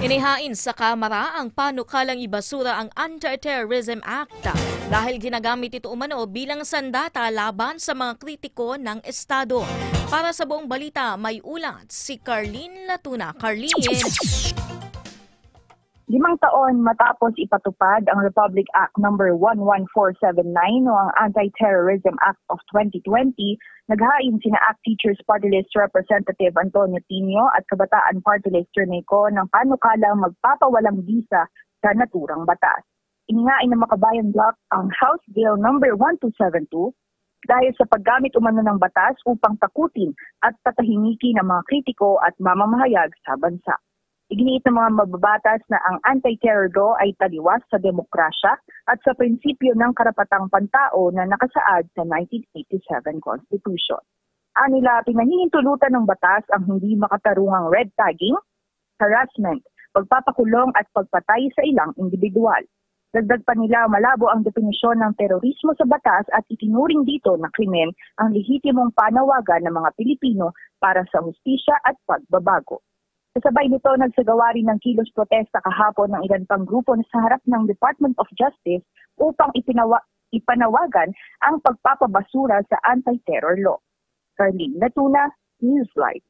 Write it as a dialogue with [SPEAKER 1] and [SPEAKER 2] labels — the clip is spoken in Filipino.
[SPEAKER 1] Inihain sa Kamara ang panukalang ibasura ang Anti-Terrorism Act dahil ginagamit ito umano bilang sandata laban sa mga kritiko ng Estado. Para sa buong balita, may ulat si Carlene Latuna. Carlene!
[SPEAKER 2] 5 taon matapos ipatupad ang Republic Act No. 11479 o ang Anti-Terrorism Act of 2020, naghain sina ACT Teachers Party List Representative Antonio Tinio at Kabataan Party List Reneco ng panukalang magpapawalang bisa sa naturang batas. Inihain ng Makabayan Bloc ang House Bill No. 1272 dahil sa paggamit umano ng batas upang takutin at tatahimiki ng mga kritiko at mamamahayag sa bansa. Iginiit ng mga mababatas na ang anti-terror law ay taliwas sa demokrasya at sa prinsipyo ng karapatang pantao na nakasaad sa 1987 Constitution. Anila, pinahihintulutan ng batas ang hindi makatarungang red tagging, harassment, pagpapakulong at pagpatay sa ilang individual. Dagdag pa nila, malabo ang definisyon ng terorismo sa batas at itinuring dito na krimen ang lehitimong panawagan ng mga Pilipino para sa hustisya at pagbabago. Kasabay nito, nagsagawa rin ng kilos protesta kahapon ng ilan pang grupo sa harap ng Department of Justice upang ipanawagan ang pagpapabasura sa anti-terror law. Carlene Latuna, Newslight.